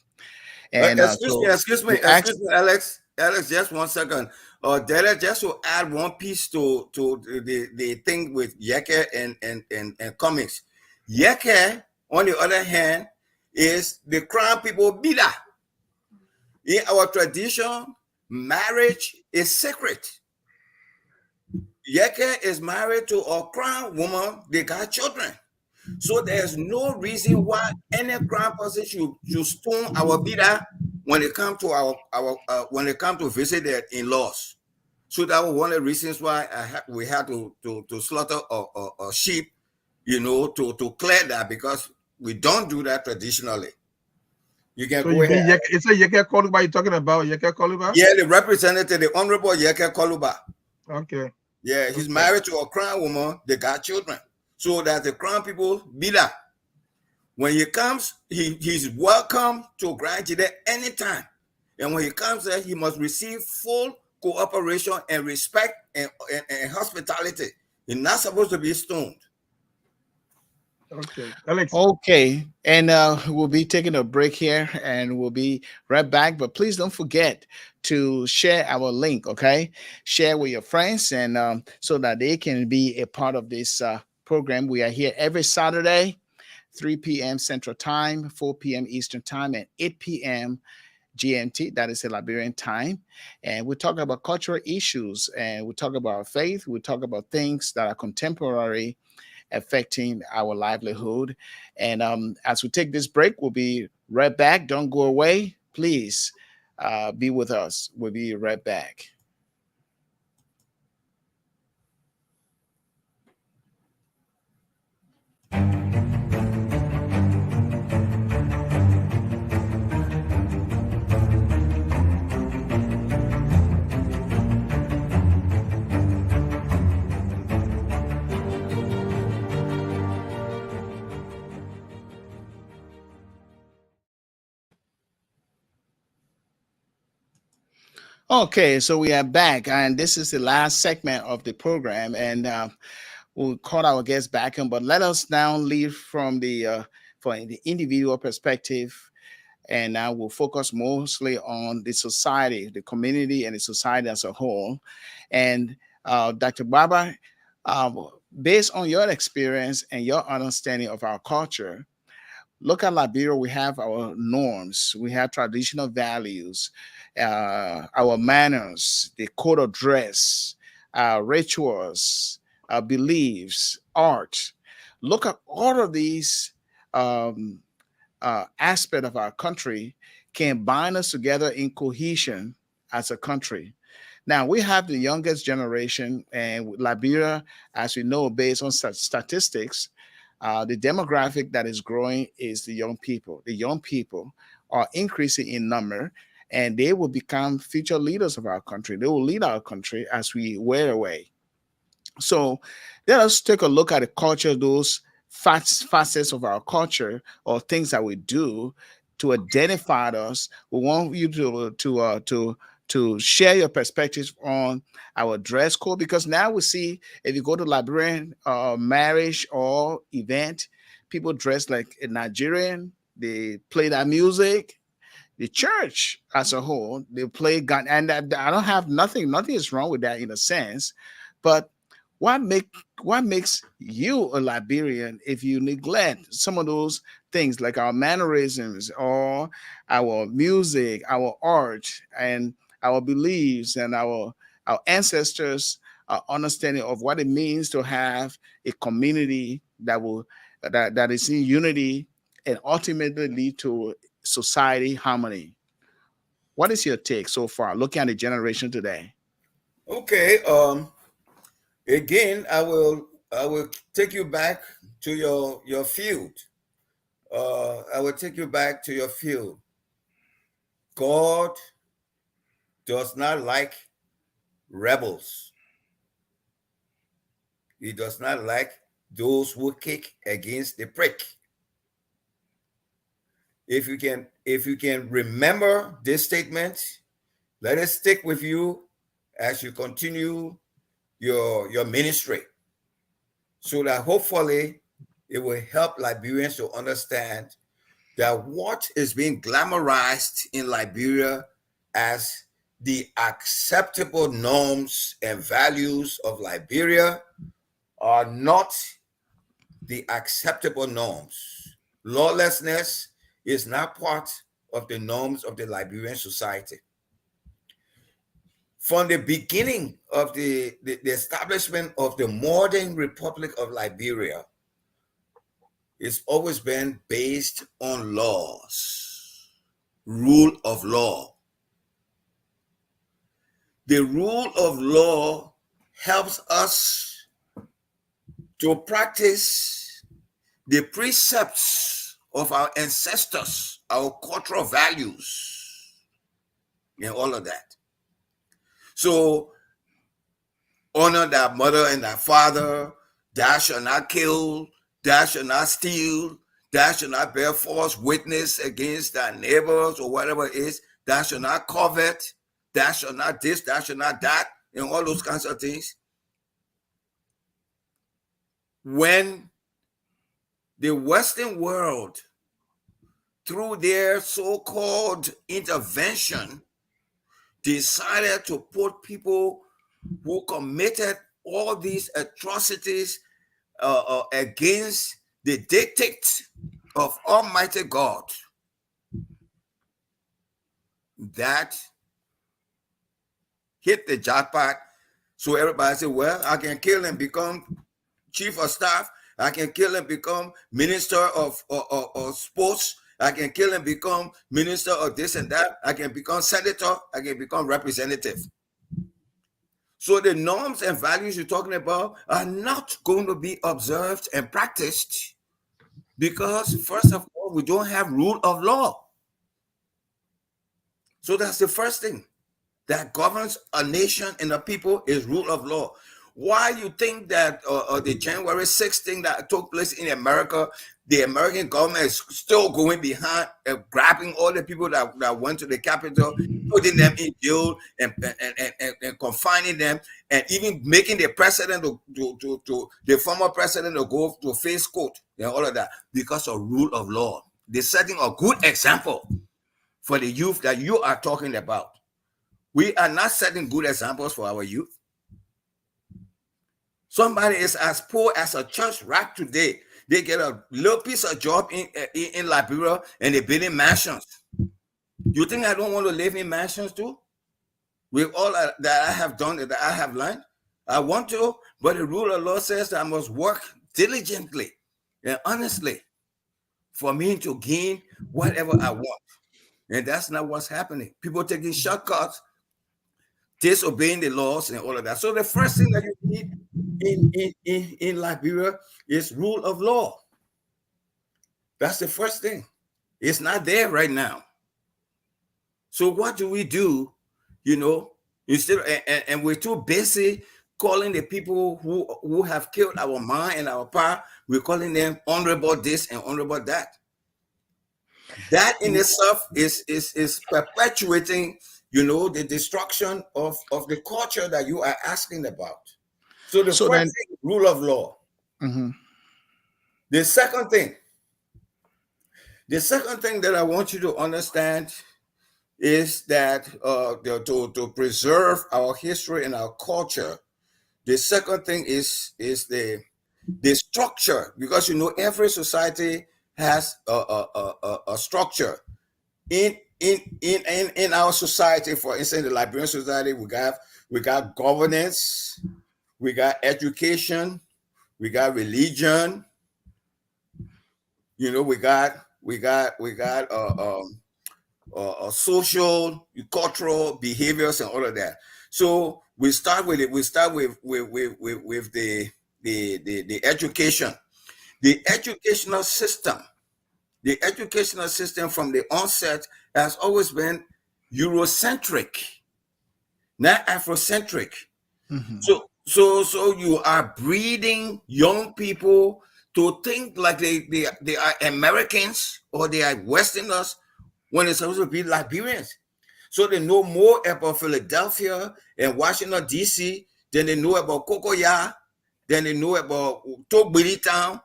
And
excuse me, Alex. Alex, just 1 second. Deddeh, just to add one piece to the thing with Yeke and comics. Yeke, on the other hand, is the crown people bida. In our tradition, marriage is sacred. Yeke is married to a crown woman. They got children. So there's no reason why any crown person should stone our bida when it comes to when it comes to visit their in-laws. So that was one of the reasons why we had to slaughter a sheep, to clear that, because we don't do that traditionally. You can go ahead.
It's a Yeke Koluba you're talking about, Yeke Koluba?
Yeah, the representative, the Honorable Yeke Koluba.
Okay.
Yeah, he's married to a crown woman. They got children. So that the crown people be that. When he comes, he's welcome to Grand Deddeh anytime. And when he comes there, he must receive full cooperation and respect and hospitality. He's not supposed to be stoned.
Okay, Alex.
Okay, and we'll be taking a break here, and we'll be right back. But please don't forget to share our link. Okay, share with your friends, and so that they can be a part of this program. We are here every Saturday, 3 p.m. Central Time, 4 p.m. Eastern Time, and 8 p.m. GMT. That is a Liberian time, and we talk about cultural issues, and we talk about faith. We talk about things that are contemporary, affecting our livelihood. And as we take this break, we'll be right back. Don't go away. Please be with us. We'll be right back. Okay, so we are back, and this is the last segment of the program, and we'll call our guests back in. But let us now leave from the individual perspective, and now we'll focus mostly on the society, the community, and the society as a whole. And Dr. Gbaba, based on your experience and your understanding of our culture, look at Liberia. We have our norms, we have traditional values, our manners, the code of dress, rituals, beliefs, art. Look at all of these aspects of our country can bind us together in cohesion as a country. Now, we have the youngest generation, and Liberia, as we know, based on statistics, the demographic that is growing is the young people. The young people are increasing in number, and they will become future leaders of our country. They will lead our country as we wear away. So let us take a look at the culture, those facets of our culture or things that we do to identify us. We want you to share your perspectives on our dress code, because now we see if you go to Liberian marriage or event, people dress like a Nigerian. They play that music. The church as a whole, they play gun, and I don't have nothing is wrong with that in a sense, but what makes you a Liberian if you neglect some of those things like our mannerisms or our music, our art, and our beliefs and our ancestors' understanding of what it means to have a community that is in unity and ultimately lead to society harmony. What is your take so far, looking at the generation today?
Okay. Again, I will take you back to your field. I will take you back to your field. God does not like rebels. He does not like those who kick against the prick. If you can remember this statement, let it stick with you as you continue your ministry, so that hopefully it will help Liberians to understand that what is being glamorized in Liberia as the acceptable norms and values of Liberia are not the acceptable norms. Lawlessness is not part of the norms of the Liberian society. From the beginning of the establishment of the modern Republic of Liberia, it's always been based on laws, rule of law. The rule of law helps us to practice the precepts of our ancestors, our cultural values, and all of that. So, honor thy mother and thy father, thou shalt not kill, thou shalt not steal, thou shalt not bear false witness against thy neighbors or whatever it is, thou shalt not covet, thou shalt not this, thou shalt not that, and all those kinds of things. When the Western world, through their so-called intervention, decided to put people who committed all these atrocities against the dictate of Almighty God, that hit the jackpot. So everybody said, well, I can kill and become chief of staff. I can kill and become minister of sports. I can kill and become minister of this and that. I can become senator. I can become representative. So the norms and values you're talking about are not going to be observed and practiced because, first of all, we don't have rule of law. So that's the first thing that governs a nation and a people is rule of law. Why you think that the January 6th thing that took place in America, the American government is still going behind, grabbing all the people that went to the Capitol, putting them in jail and confining them, and even making the president the former president to go to face court and all of that because of rule of law. They're setting a good example for the youth that you are talking about. We are not setting good examples for our youth. Somebody is as poor as a church rat today. They get a little piece of job in Liberia and they're building mansions. You think I don't want to live in mansions too? With all that I have done, that I have learned? I want to, but the rule of law says that I must work diligently and honestly for me to gain whatever I want. And that's not what's happening. People taking shortcuts, disobeying the laws and all of that. So the first thing that you need in Liberia is rule of law. That's the first thing. It's not there right now. So what do we do? You know, instead and we're too busy calling the people who have killed our ma and our pa, we're calling them honorable this and honorable that. That in itself is perpetuating, you know, the destruction of the culture that you are asking about. So the first thing, rule of law.
Mm-hmm.
The second thing that I want you to understand is that to preserve our history and our culture, The second thing is the structure, because every society has a structure. In our society, for instance, the Liberian society, we got governance, we got education, we got religion. We got social, cultural behaviors and all of that. So we start with it. We start with the education, the educational system. The educational system from the onset has always been Eurocentric, not Afrocentric.
Mm-hmm.
So you are breeding young people to think like they are Americans or they are Westerners when it's supposed to be Liberians. So they know more about Philadelphia and Washington, D.C. than they know about Kokoya, than they know about Togbiri Town,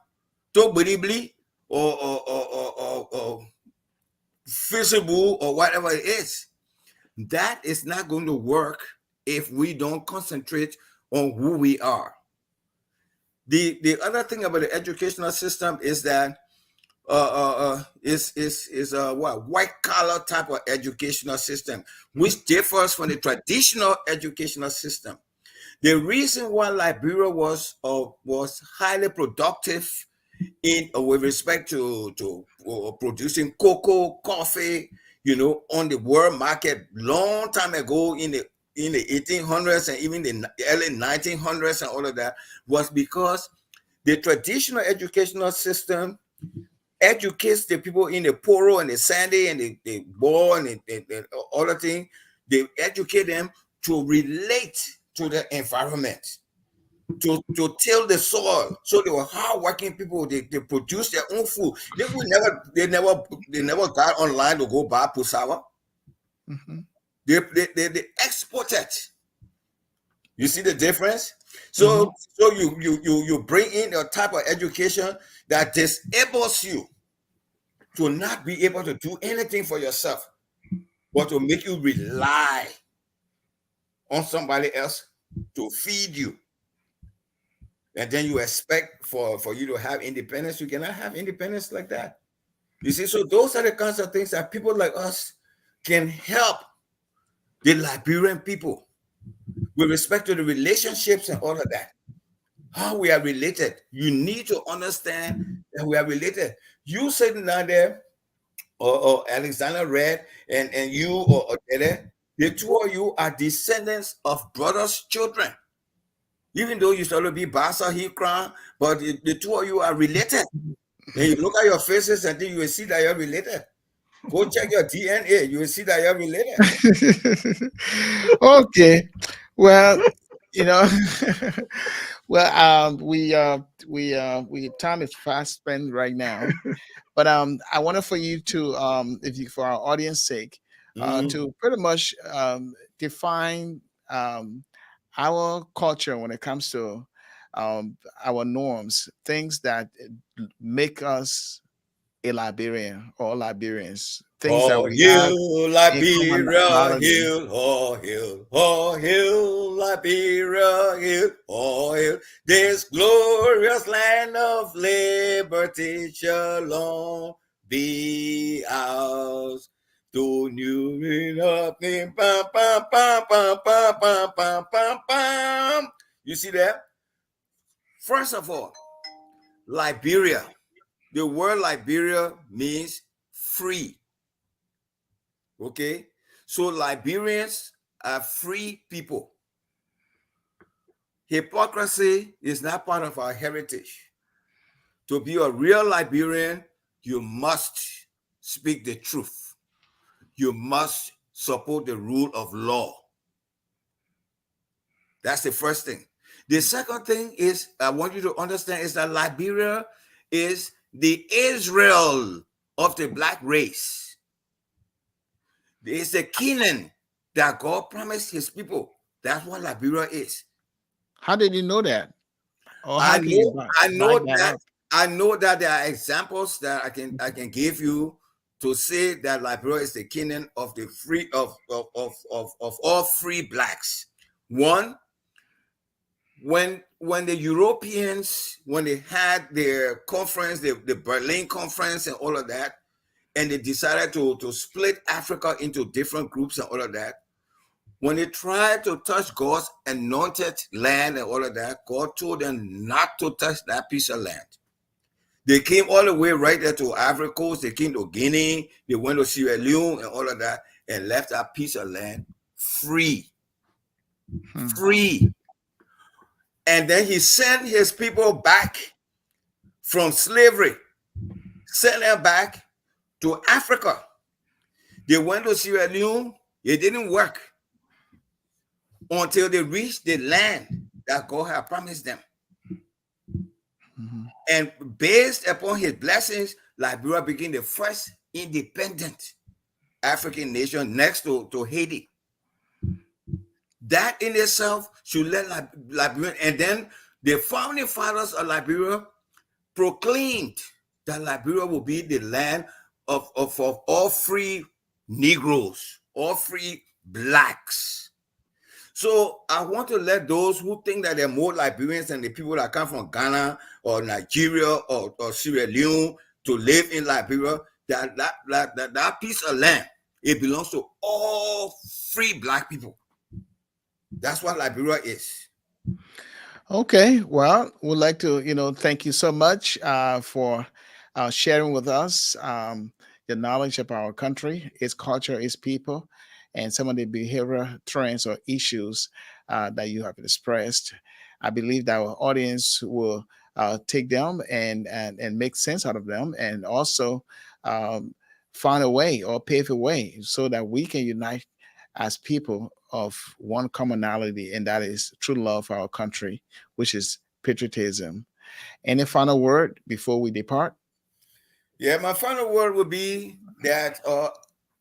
Togbiribli, or feasible or whatever it is. That is not going to work if we don't concentrate on who we are. The other thing about the educational system is that is a white collar type of educational system, which differs from the traditional educational system. The reason why Liberia was highly productive with respect to producing cocoa, coffee, on the world market long time ago in the 1800s and even the early 1900s and all of that, was because the traditional educational system educates the people in the Poro and the Sandy and the Boer and the other thing. They educate them to relate to the environment, to till the soil. So they were hardworking people. They produce their own food. They never got online to go buy pusawa.
Mm-hmm.
They exported. You see the difference? So you bring in a type of education that disables you to not be able to do anything for yourself, but to make you rely on somebody else to feed you. And then you expect for you to have independence. You cannot have independence like that. You see, so those are the kinds of things that people like us can help the Liberian people with respect to the relationships and all of that. How we are related. You need to understand that we are related. You sitting down there, or Alexander Red, and you or Deddeh, the two of you are descendants of brothers' children. Even though you start to be Basa Hikran, but the two of you are related. And you look at your faces and then you will see that you're related. Go check your DNA, you will see that you're related.
Okay. Well, well, we time is fast spent right now, but I wanted for you to if you, for our audience sake, to pretty much define our culture when it comes to our norms, things that make us a Liberian or Liberians, things that
Oh,
we have
hill,
in
Liberia,
commonality.
hill, oh, hill, Liberia, hill, oh, hill. This glorious land of liberty shall be ours. To new nothing, pam, pam, pam, pam, pam, pam, pam, pam, pam. You see that? First of all, Liberia. The word Liberia means free. Okay, so Liberians are free people. Hypocrisy is not part of our heritage. To be a real Liberian, you must speak the truth. You must support the rule of law. That's the first thing. The second thing is, I want you to understand, is that Liberia is the Israel of the black race. It's the Canaan that God promised his people. That's what Liberia is.
How did you know that? Or how
I
can you
know
back that
that
up?
I know that there are examples that I can give you to say that Liberia is the Canaan of the free of all free blacks. One, when the Europeans, when they had their conference, the Berlin conference and all of that, and they decided to split Africa into different groups and all of that, when they tried to touch God's anointed land and all of that, God told them not to touch that piece of land. They came all the way right there to Ivory Coast. They came to Guinea. They went to Sierra Leone and all of that, and left that piece of land free. Free. And then he sent his people back from slavery, sent them back to Africa. They went to Sierra Leone. It didn't work until they reached the land that God had promised them. And based upon his blessings, Liberia became the first independent African nation next to Haiti. That in itself should let Liberia, and then the founding fathers of Liberia proclaimed that Liberia will be the land of all free Negroes, all free blacks. So I want to let those who think that they're more Liberians than the people that come from Ghana or Nigeria or Sierra Leone to live in Liberia, that piece of land, it belongs to all free black people. That's what Liberia is.
Okay, well, we'd like to, thank you so much for sharing with us the knowledge of our country, its culture, its people, and some of the behavioral trends or issues that you have expressed. I believe that our audience will take them and make sense out of them, and also find a way or pave a way so that we can unite as people of one commonality, and that is true love for our country, which is patriotism. Any final word before we depart?
Yeah, my final word would be that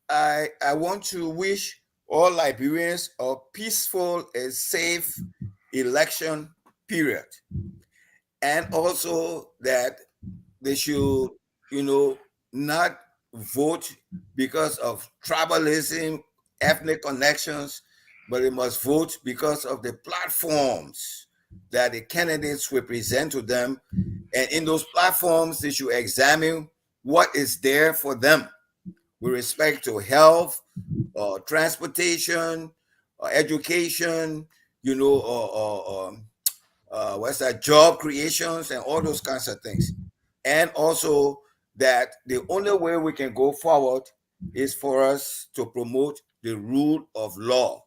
I want to wish all Liberians a peaceful and safe election period. And also that they should, not vote because of tribalism, ethnic connections, but they must vote because of the platforms that the candidates will present to them. And in those platforms, they should examine what is there for them with respect to health, transportation, education, job creations and all those kinds of things. And also that the only way we can go forward is for us to promote the rule of law.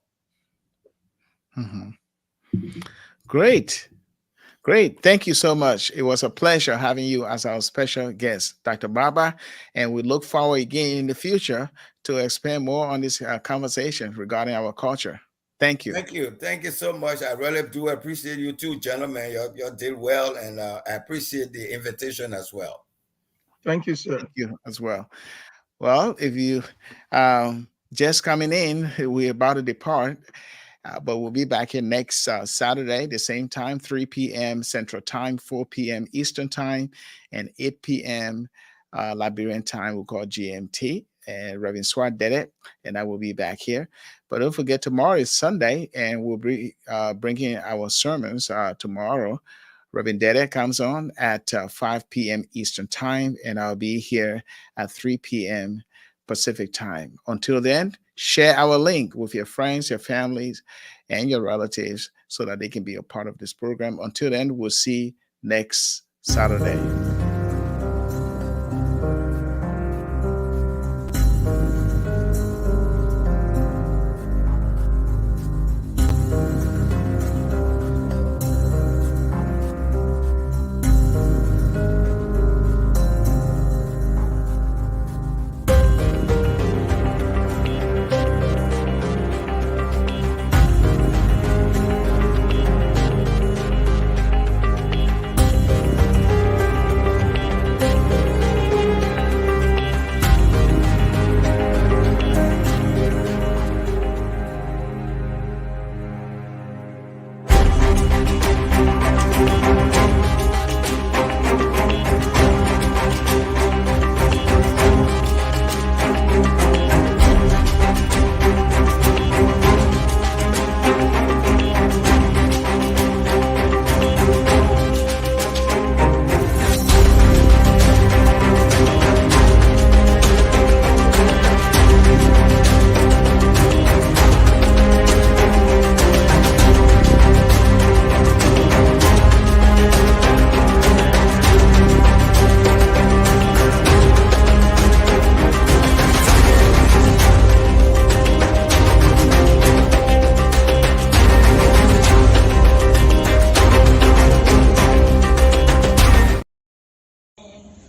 Great. Thank you so much. It was a pleasure having you as our special guest, Dr. Gbaba, and we look forward again in the future to expand more on this conversation regarding our culture. Thank you.
Thank you so much. I really do appreciate you too, gentlemen. You did well, and I appreciate the invitation as well.
Thank you, sir.
Thank you as well. Well, if you just coming in, we're about to depart. But we'll be back here next Saturday, the same time, 3 p.m. Central Time, 4 p.m. Eastern Time, and 8 p.m. Liberian Time, we'll call GMT. And Reverend Suah Deddeh, and I will be back here. But don't forget, tomorrow is Sunday, and we'll be bringing our sermons tomorrow. Reverend Deddeh comes on at 5 p.m. Eastern Time, and I'll be here at 3 p.m. Pacific Time. Until then, share our link with your friends, your families, and your relatives so that they can be a part of this program. Until then, we'll see next Saturday.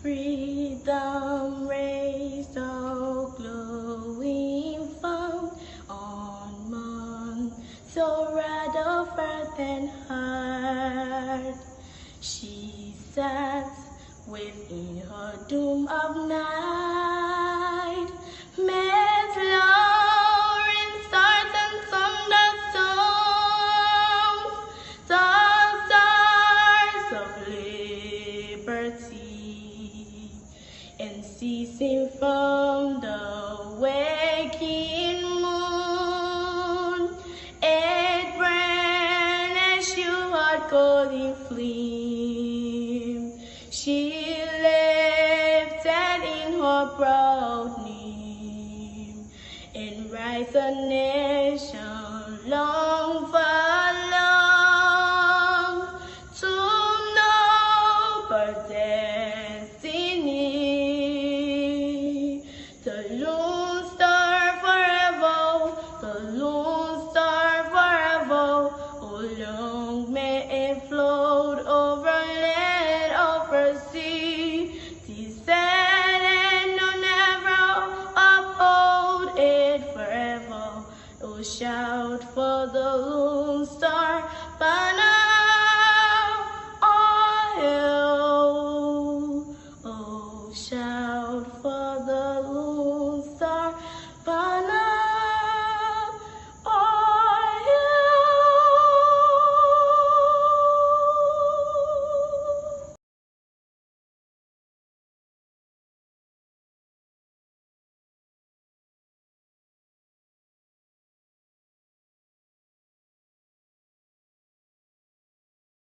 Freedom rays so glowing from on man, so red of earth and heart. She sat within her doom of night, met lowering stars and thunderstorms, the stars of liberty, and ceasing from the waking moon, it burned as you had golden flame. She lifted in her proud name, and rise a nation long for long to know her destiny. The lone star forever, the lone star forever, oh long may it float over land, over sea, descend and no never uphold it forever. Oh shout for the lone star, banner